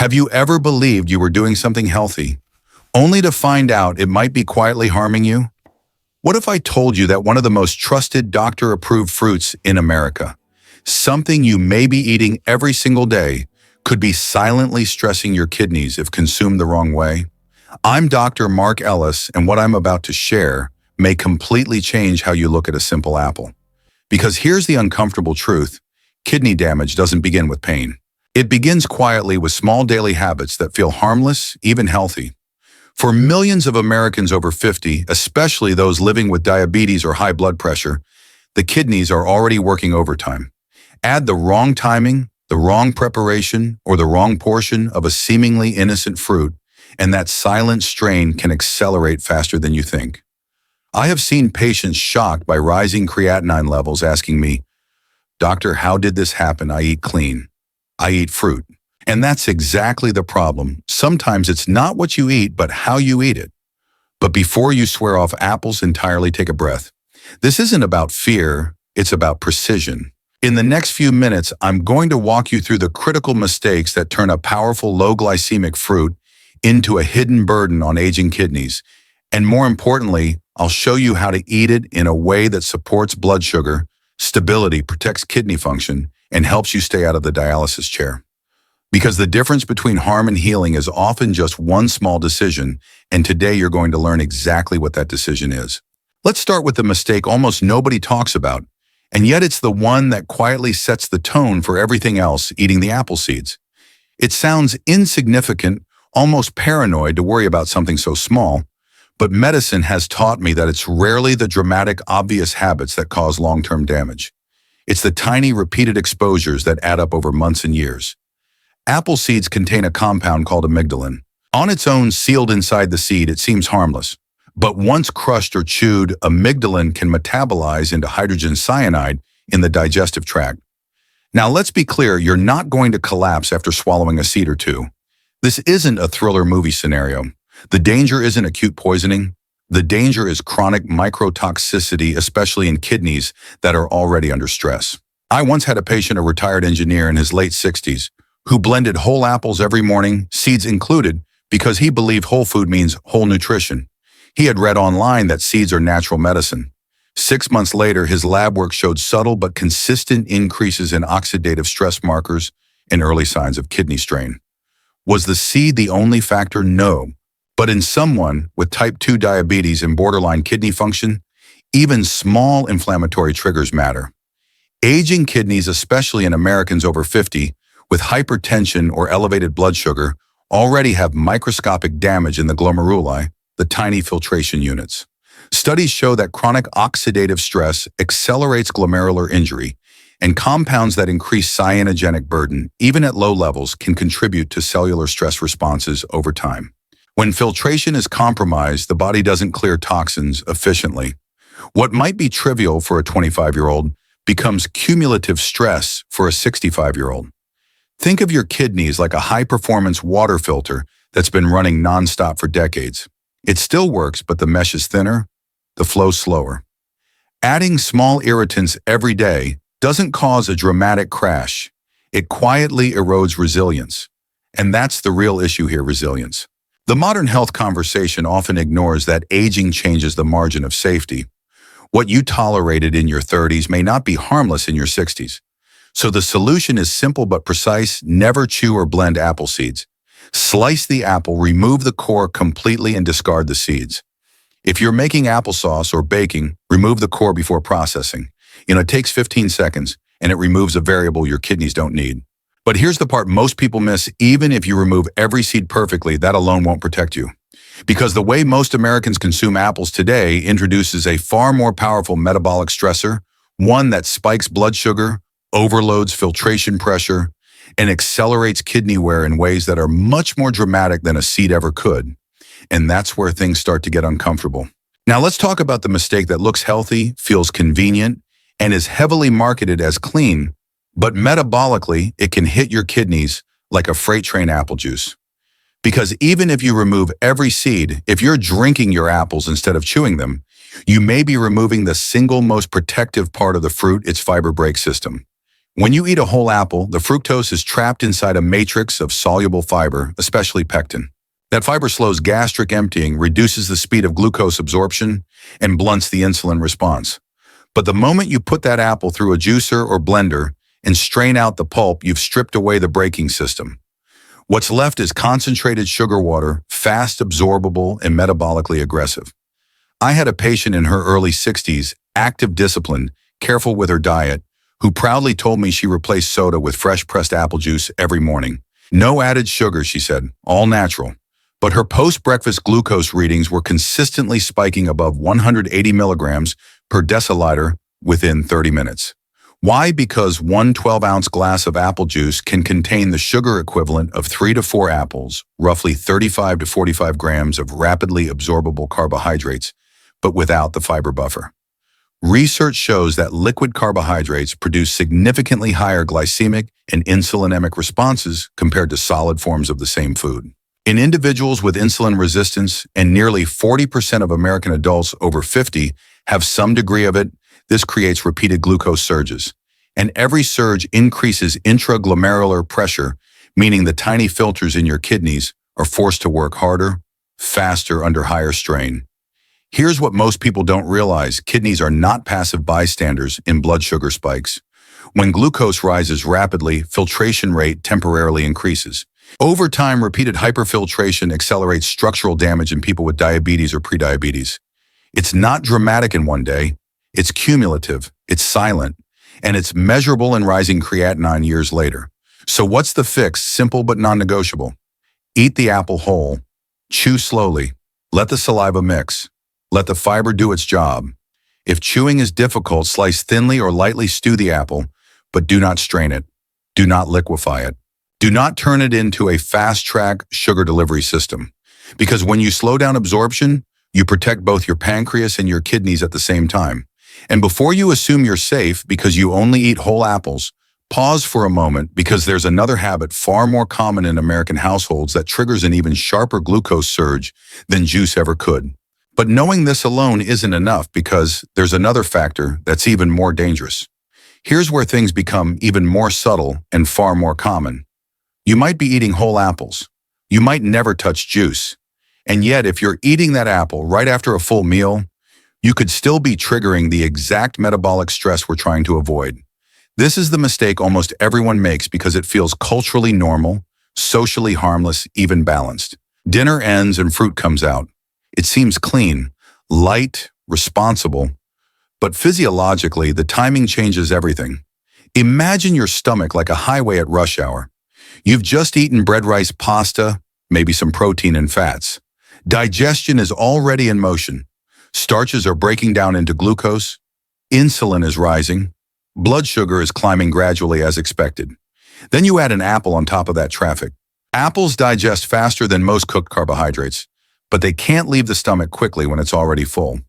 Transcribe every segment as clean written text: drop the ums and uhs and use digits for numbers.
Have you ever believed you were doing something healthy, only to find out it might be quietly harming you? What if I told you that one of the most trusted doctor-approved fruits in America, something you may be eating every single day, could be silently stressing your kidneys if consumed the wrong way? I'm Dr. Mark Ellis, and what I'm about to share may completely change how you look at a simple apple. Because here's the uncomfortable truth: kidney damage doesn't begin with pain. It begins quietly with small daily habits that feel harmless, even healthy. For millions of Americans over 50, especially those living with diabetes or high blood pressure, the kidneys are already working overtime. Add the wrong timing, the wrong preparation, or the wrong portion of a seemingly innocent fruit, and that silent strain can accelerate faster than you think. I have seen patients shocked by rising creatinine levels asking me, "Doctor, how did this happen? I eat clean. I eat fruit." And that's exactly the problem. Sometimes it's not what you eat, but how you eat it. But before you swear off apples entirely, take a breath. This isn't about fear, it's about precision. In the next few minutes, I'm going to walk you through the critical mistakes that turn a powerful low-glycemic fruit into a hidden burden on aging kidneys. And more importantly, I'll show you how to eat it in a way that supports blood sugar, stability, protects kidney function, and helps you stay out of the dialysis chair. Because the difference between harm and healing is often just one small decision, and today you're going to learn exactly what that decision is. Let's start with the mistake almost nobody talks about, and yet it's the one that quietly sets the tone for everything else: eating the apple seeds. It sounds insignificant, almost paranoid to worry about something so small, but medicine has taught me that it's rarely the dramatic, obvious habits that cause long-term damage. It's the tiny, repeated exposures that add up over months and years. Apple seeds contain a compound called amygdalin. On its own, sealed inside the seed, it seems harmless. But once crushed or chewed, amygdalin can metabolize into hydrogen cyanide in the digestive tract. Now, let's be clear, you're not going to collapse after swallowing a seed or two. This isn't a thriller movie scenario. The danger isn't acute poisoning. The danger is chronic microtoxicity, especially in kidneys that are already under stress. I once had a patient, a retired engineer in his late 60s, who blended whole apples every morning, seeds included, because he believed whole food means whole nutrition. He had read online that seeds are natural medicine. 6 months later, his lab work showed subtle but consistent increases in oxidative stress markers and early signs of kidney strain. Was the seed the only factor? No. But in someone with type 2 diabetes and borderline kidney function, even small inflammatory triggers matter. Aging kidneys, especially in Americans over 50, with hypertension or elevated blood sugar, already have microscopic damage in the glomeruli, the tiny filtration units. Studies show that chronic oxidative stress accelerates glomerular injury, and compounds that increase cyanogenic burden, even at low levels, can contribute to cellular stress responses over time. When filtration is compromised, the body doesn't clear toxins efficiently. What might be trivial for a 25-year-old becomes cumulative stress for a 65-year-old. Think of your kidneys like a high-performance water filter that's been running nonstop for decades. It still works, but the mesh is thinner, the flow slower. Adding small irritants every day doesn't cause a dramatic crash. It quietly erodes resilience. And that's the real issue here: resilience. The modern health conversation often ignores that aging changes the margin of safety. What you tolerated in your 30s may not be harmless in your 60s. So the solution is simple but precise: never chew or blend apple seeds. Slice the apple, remove the core completely, and discard the seeds. If you're making applesauce or baking, remove the core before processing. It takes 15 seconds, and it removes a variable your kidneys don't need. But here's the part most people miss: even if you remove every seed perfectly, that alone won't protect you. Because the way most Americans consume apples today introduces a far more powerful metabolic stressor, one that spikes blood sugar, overloads filtration pressure, and accelerates kidney wear in ways that are much more dramatic than a seed ever could. And that's where things start to get uncomfortable. Now let's talk about the mistake that looks healthy, feels convenient, and is heavily marketed as clean, but metabolically, it can hit your kidneys like a freight train apple juice. Because even if you remove every seed, if you're drinking your apples instead of chewing them, you may be removing the single most protective part of the fruit, its fiber brake system. When you eat a whole apple, the fructose is trapped inside a matrix of soluble fiber, especially pectin. That fiber slows gastric emptying, reduces the speed of glucose absorption, and blunts the insulin response. But the moment you put that apple through a juicer or blender and strain out the pulp, you've stripped away the braking system. What's left is concentrated sugar water, fast absorbable and metabolically aggressive. I had a patient in her early 60s, active, disciplined, careful with her diet, who proudly told me she replaced soda with fresh pressed apple juice every morning. No added sugar, she said, all natural. But her post-breakfast glucose readings were consistently spiking above 180 milligrams per deciliter within 30 minutes. Why? Because one 12-ounce glass of apple juice can contain the sugar equivalent of 3 to 4 apples, roughly 35 to 45 grams of rapidly absorbable carbohydrates, but without the fiber buffer. Research shows that liquid carbohydrates produce significantly higher glycemic and insulinemic responses compared to solid forms of the same food. In individuals with insulin resistance, and nearly 40% of American adults over 50 have some degree of it, this creates repeated glucose surges. And every surge increases intraglomerular pressure, meaning the tiny filters in your kidneys are forced to work harder, faster under higher strain. Here's what most people don't realize: kidneys are not passive bystanders in blood sugar spikes. When glucose rises rapidly, filtration rate temporarily increases. Over time, repeated hyperfiltration accelerates structural damage in people with diabetes or prediabetes. It's not dramatic in one day, it's cumulative, it's silent, and it's measurable in rising creatinine years later. So what's the fix? Simple but non-negotiable. Eat the apple whole, chew slowly, let the saliva mix. Let the fiber do its job. If chewing is difficult, slice thinly or lightly stew the apple, but do not strain it. Do not liquefy it. Do not turn it into a fast-track sugar delivery system. Because when you slow down absorption, you protect both your pancreas and your kidneys at the same time. And before you assume you're safe because you only eat whole apples, pause for a moment, because there's another habit far more common in American households that triggers an even sharper glucose surge than juice ever could. But knowing this alone isn't enough, because there's another factor that's even more dangerous. Here's where things become even more subtle and far more common. You might be eating whole apples. You might never touch juice. And yet, if you're eating that apple right after a full meal, you could still be triggering the exact metabolic stress we're trying to avoid. This is the mistake almost everyone makes because it feels culturally normal, socially harmless, even balanced. Dinner ends and fruit comes out. It seems clean, light, responsible, but physiologically, the timing changes everything. Imagine your stomach like a highway at rush hour. You've just eaten bread, rice, pasta, maybe some protein and fats. Digestion is already in motion. Starches are breaking down into glucose. Insulin is rising. Blood sugar is climbing gradually as expected. Then you add an apple on top of that traffic. Apples digest faster than most cooked carbohydrates, but they can't leave the stomach quickly when it's already full.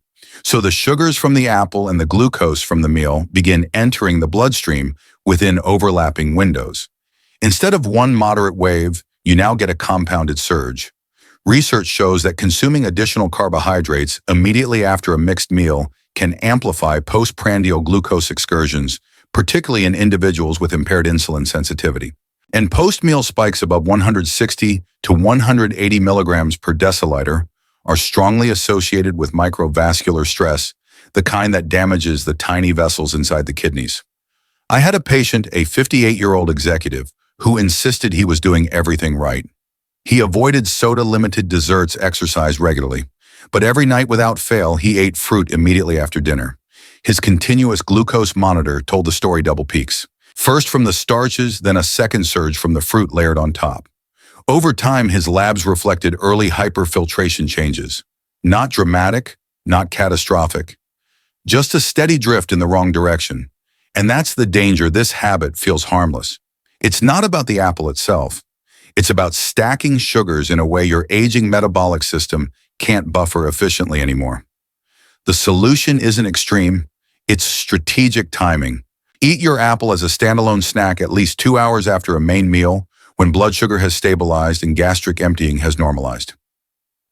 So the sugars from the apple and the glucose from the meal begin entering the bloodstream within overlapping windows. Instead of one moderate wave, you now get a compounded surge. Research shows that consuming additional carbohydrates immediately after a mixed meal can amplify postprandial glucose excursions, particularly in individuals with impaired insulin sensitivity. And post-meal spikes above 160 to 180 milligrams per deciliter are strongly associated with microvascular stress, the kind that damages the tiny vessels inside the kidneys. I had a patient, a 58-year-old executive, who insisted he was doing everything right. He avoided soda-limited desserts, exercised regularly, but every night without fail, he ate fruit immediately after dinner. His continuous glucose monitor told the story double peaks. First from the starches, then a second surge from the fruit layered on top. Over time, his labs reflected early hyperfiltration changes. Not dramatic, not catastrophic. Just a steady drift in the wrong direction. And that's the danger. This habit feels harmless. It's not about the apple itself. It's about stacking sugars in a way your aging metabolic system can't buffer efficiently anymore. The solution isn't extreme, it's strategic timing. Eat your apple as a standalone snack at least 2 hours after a main meal, when blood sugar has stabilized and gastric emptying has normalized.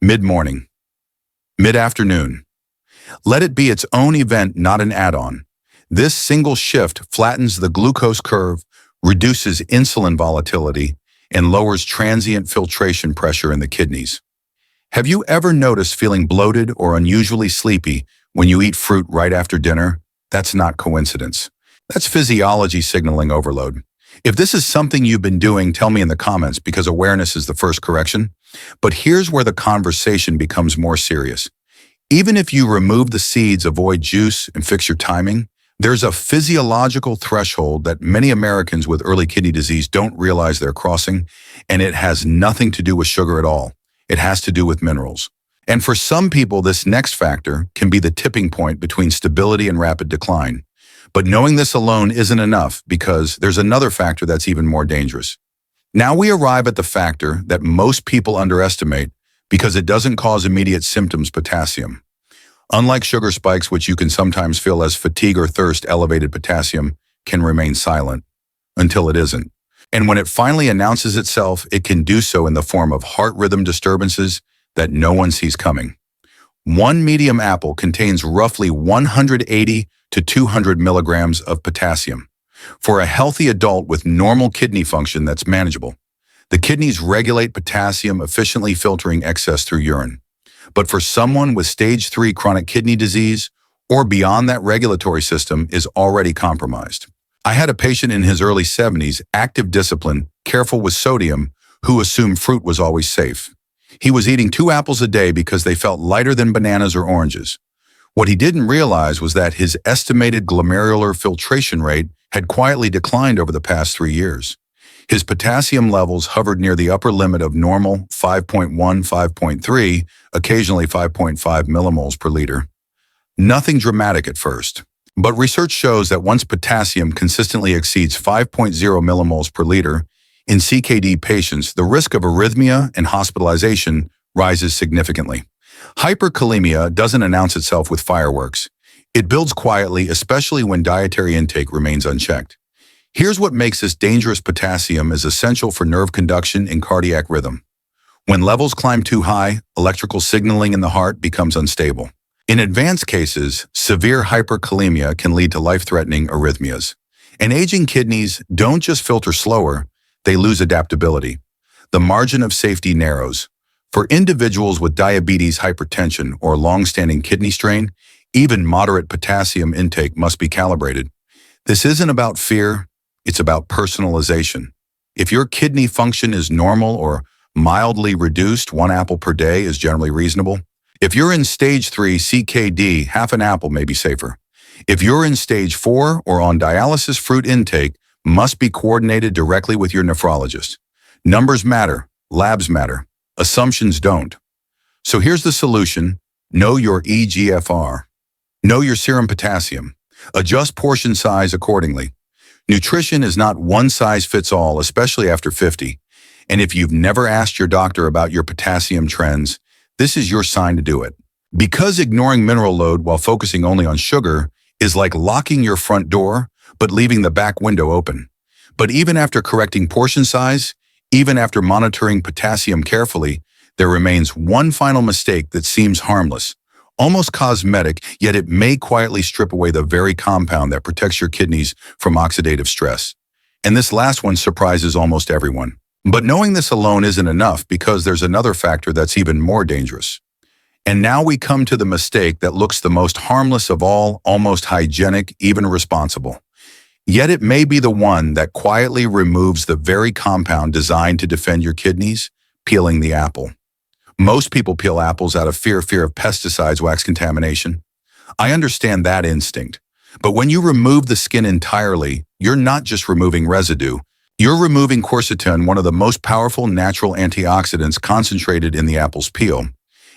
Mid-morning. Mid-afternoon. Let it be its own event, not an add-on. This single shift flattens the glucose curve, reduces insulin volatility, and lowers transient filtration pressure in the kidneys. Have you ever noticed feeling bloated or unusually sleepy when you eat fruit right after dinner? That's not coincidence. That's physiology signaling overload. If this is something you've been doing, tell me in the comments because awareness is the first correction. But here's where the conversation becomes more serious. Even if you remove the seeds, avoid juice, and fix your timing, there's a physiological threshold that many Americans with early kidney disease don't realize they're crossing, and it has nothing to do with sugar at all. It has to do with minerals. And for some people, this next factor can be the tipping point between stability and rapid decline. But knowing this alone isn't enough because there's another factor that's even more dangerous. Now we arrive at the factor that most people underestimate because it doesn't cause immediate symptoms: potassium. Unlike sugar spikes, which you can sometimes feel as fatigue or thirst, elevated potassium can remain silent until it isn't. And when it finally announces itself, it can do so in the form of heart rhythm disturbances that no one sees coming. One medium apple contains roughly 180 to 200 milligrams of potassium. For a healthy adult with normal kidney function, that's manageable. The kidneys regulate potassium, efficiently filtering excess through urine. But for someone with stage 3 chronic kidney disease or beyond, that regulatory system is already compromised. I had a patient in his early 70s, active discipline, careful with sodium, who assumed fruit was always safe. He was eating 2 apples a day because they felt lighter than bananas or oranges. What he didn't realize was that his estimated glomerular filtration rate had quietly declined over the past 3 years. His potassium levels hovered near the upper limit of normal, 5.1, 5.3, occasionally 5.5 millimoles per liter. Nothing dramatic at first. But research shows that once potassium consistently exceeds 5.0 millimoles per liter, in CKD patients, the risk of arrhythmia and hospitalization rises significantly. Hyperkalemia doesn't announce itself with fireworks. It builds quietly, especially when dietary intake remains unchecked. Here's what makes this dangerous: potassium is essential for nerve conduction and cardiac rhythm. When levels climb too high, electrical signaling in the heart becomes unstable. In advanced cases, severe hyperkalemia can lead to life-threatening arrhythmias. And aging kidneys don't just filter slower, they lose adaptability. The margin of safety narrows. For individuals with diabetes, hypertension, or long-standing kidney strain, even moderate potassium intake must be calibrated. This isn't about fear, it's about personalization. If your kidney function is normal or mildly reduced, 1 apple per day is generally reasonable. If you're in stage 3 CKD, half an apple may be safer. If you're in stage 4 or on dialysis, fruit intake must be coordinated directly with your nephrologist. Numbers matter, labs matter, assumptions don't. So here's the solution: know your eGFR. Know your serum potassium. Adjust portion size accordingly. Nutrition is not one size fits all, especially after 50. And if you've never asked your doctor about your potassium trends, this is your sign to do it. Because ignoring mineral load while focusing only on sugar is like locking your front door but leaving the back window open. But even after correcting portion size, even after monitoring potassium carefully, there remains one final mistake that seems harmless, almost cosmetic, yet it may quietly strip away the very compound that protects your kidneys from oxidative stress. And this last one surprises almost everyone. But knowing this alone isn't enough because there's another factor that's even more dangerous. And now we come to the mistake that looks the most harmless of all, almost hygienic, even responsible. Yet it may be the one that quietly removes the very compound designed to defend your kidneys: peeling the apple. Most people peel apples out of fear of pesticides, wax contamination. I understand that instinct. But when you remove the skin entirely, you're not just removing residue. You're removing quercetin, one of the most powerful natural antioxidants concentrated in the apple's peel.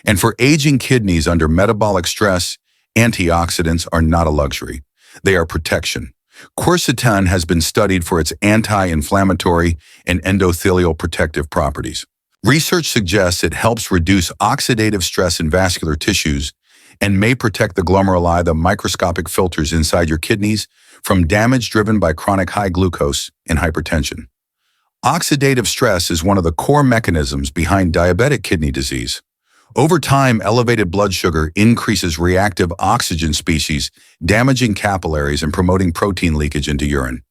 And for aging kidneys under metabolic stress, antioxidants are not a luxury. They are protection. Quercetin has been studied for its anti-inflammatory and endothelial protective properties. Research suggests it helps reduce oxidative stress in vascular tissues and may protect the glomeruli, the microscopic filters inside your kidneys, from damage driven by chronic high glucose and hypertension. Oxidative stress is one of the core mechanisms behind diabetic kidney disease. Over time, elevated blood sugar increases reactive oxygen species, damaging capillaries and promoting protein leakage into urine.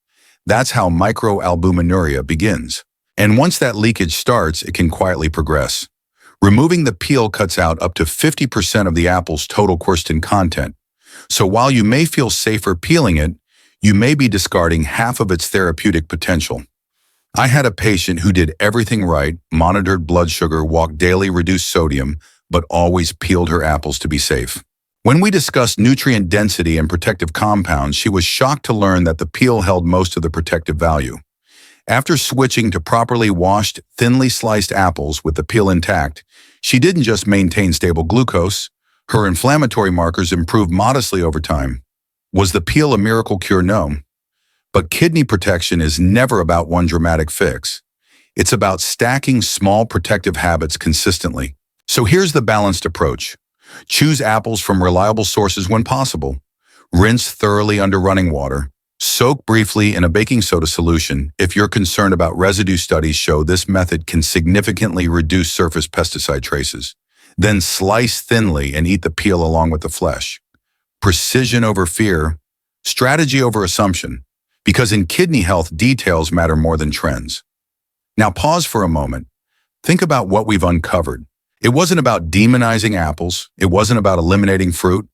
That's how microalbuminuria begins. And once that leakage starts, it can quietly progress. Removing the peel cuts out up to 50% of the apple's total quercetin content. So while you may feel safer peeling it, you may be discarding half of its therapeutic potential. I had a patient who did everything right, monitored blood sugar, walked daily, reduced sodium, but always peeled her apples to be safe. When we discussed nutrient density and protective compounds, she was shocked to learn that the peel held most of the protective value. After switching to properly washed, thinly sliced apples with the peel intact, she didn't just maintain stable glucose, her inflammatory markers improved modestly over time. Was the peel a miracle cure? No. But kidney protection is never about one dramatic fix. It's about stacking small protective habits consistently. So here's the balanced approach. Choose apples from reliable sources when possible. Rinse thoroughly under running water. Soak briefly in a baking soda solution. If you're concerned about residue, studies show this method can significantly reduce surface pesticide traces. Then slice thinly and eat the peel along with the flesh. Precision over fear, strategy over assumption. Because in kidney health, details matter more than trends. Now pause for a moment. Think about what we've uncovered. It wasn't about demonizing apples. It wasn't about eliminating fruit.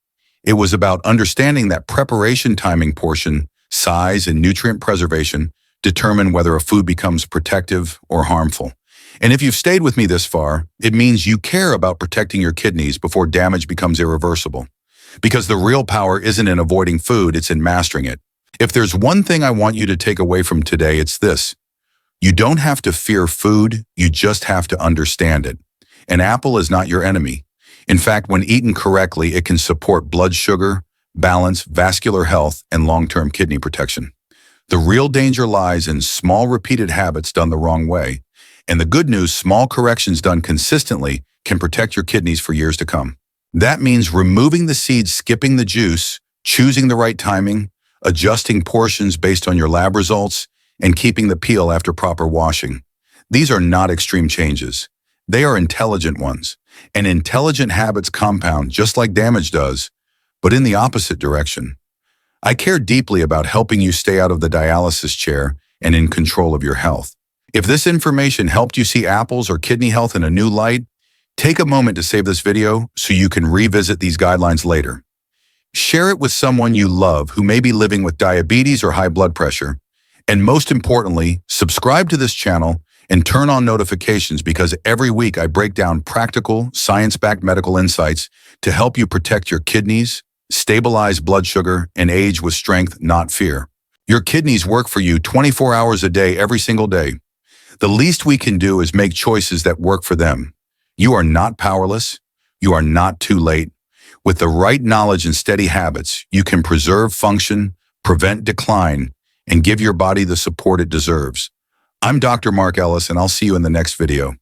It was about understanding that preparation timing, portion, size, and nutrient preservation determine whether a food becomes protective or harmful. And if you've stayed with me this far, it means you care about protecting your kidneys before damage becomes irreversible. Because the real power isn't in avoiding food, it's in mastering it. If there's one thing I want you to take away from today, it's this. You don't have to fear food, you just have to understand it. An apple is not your enemy. In fact, when eaten correctly, it can support blood sugar, balance, vascular health, and long-term kidney protection. The real danger lies in small repeated habits done the wrong way. And the good news, small corrections done consistently can protect your kidneys for years to come. That means removing the seeds, skipping the juice, choosing the right timing, adjusting portions based on your lab results, and keeping the peel after proper washing. These are not extreme changes. They are intelligent ones. And intelligent habits compound just like damage does, but in the opposite direction. I care deeply about helping you stay out of the dialysis chair and in control of your health. If this information helped you see apples or kidney health in a new light, take a moment to save this video so you can revisit these guidelines later. Share it with someone you love who may be living with diabetes or high blood pressure. And most importantly, subscribe to this channel and turn on notifications because every week I break down practical, science-backed medical insights to help you protect your kidneys, stabilize blood sugar, and age with strength, not fear. Your kidneys work for you 24 hours a day, every single day. The least we can do is make choices that work for them. You are not powerless. You are not too late. With the right knowledge and steady habits, you can preserve function, prevent decline, and give your body the support it deserves. I'm Dr. Mark Ellis, and I'll see you in the next video.